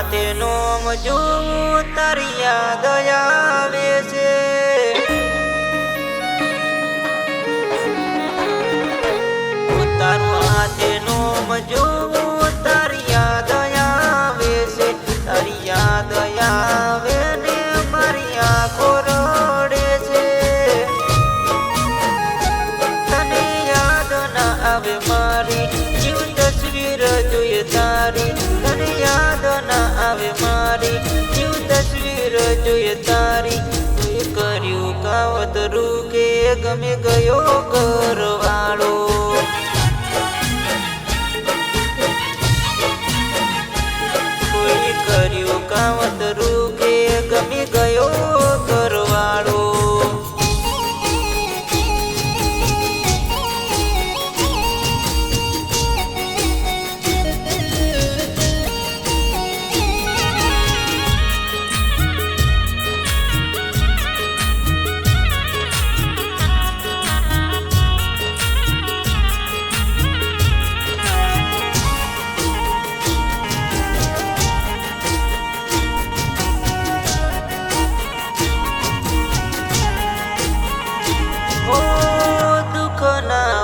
હાથે નોમ જોઉં તારી યાદ આવે છે. તારું હાથે નોમ જોઉં તારી યાદ આવે છે. તારી યાદ આવે ને મારી આંખો રડે છે. તને યાદ ના આવે મારી જીવ તસવીર જોઈએ તારી. તને યાદ ના આવે મારી જીવ તસવીર જોઈએ તારી. તું કર્યું કાવતરું કે ગમે ગયો ઘરવાળો. કોઈ કર્યું કાવતરું કે ગમે ગયો ઘરવાળો.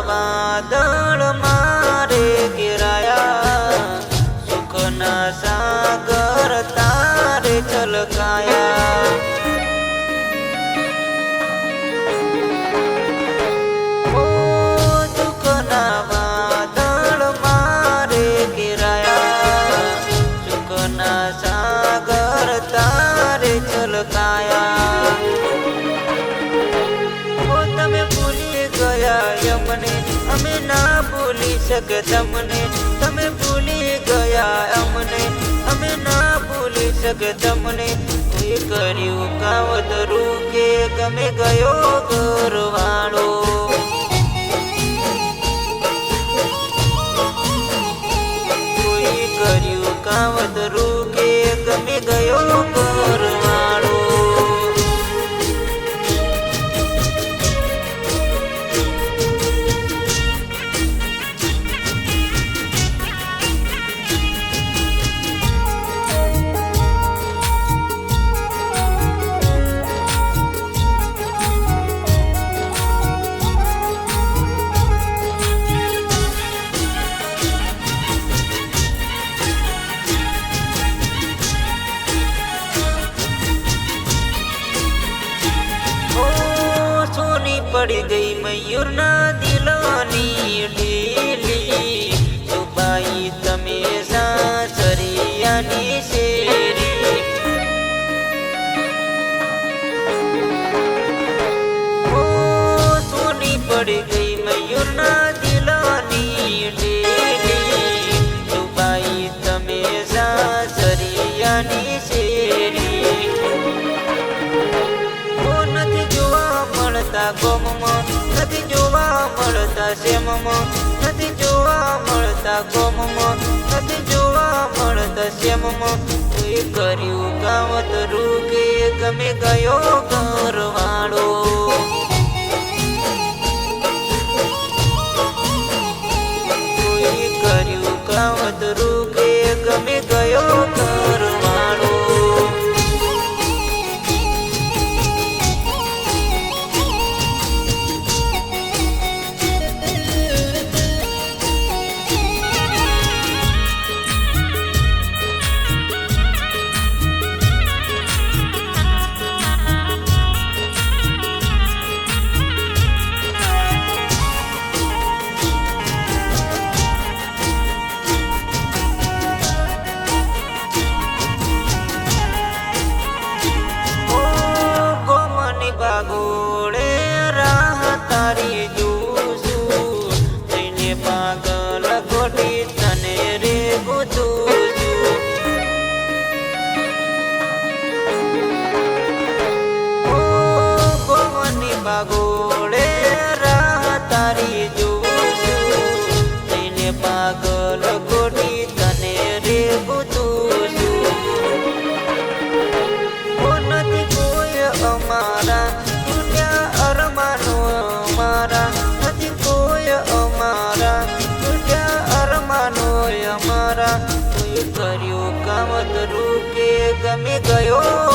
વાદળ મારે ઘેરાયા, સુખના સાગર તારે છલકાયા. ઓ દુઃખના વાદળ મારે ઘેરાયા, સુખના સાગર તારે છલકાયા. તમે ભૂલી ગયા અમને, અમે ના ભૂલી શકે તમને. તમે ભૂલી ગયા અમને, અમે ના ભૂલી શકે તમને. કોઈ કર્યું કાવતરું કે ગમે ગયો ઘરવાળો. કોઈ કર્યું કાવતરું કે ગમે ગયો ઘરવાળો. પડી ગઈ મયુરના દિલની ઢીલી. સુબાઈ તમે સાસરિયાની શેરી. ઓ સોની પડી ગઈ મયુરના દિલની ઢીલી. સુબાઈ તમે સાસરિયાની શેરી. નથી જોવા મળતા ગોમમાં, નથી જોવા મળતા શેમમાં. નથી જોવા મળતા ગોમમાં, નથી જોવા મળતા શેમમાં. કોઈ કર્યું કાવતરું કે ગમે ગયો ઘરવાળો. કોઈ કર્યું કાવતરું કે ગમે ગયો ઘરવાળો. આવ્યો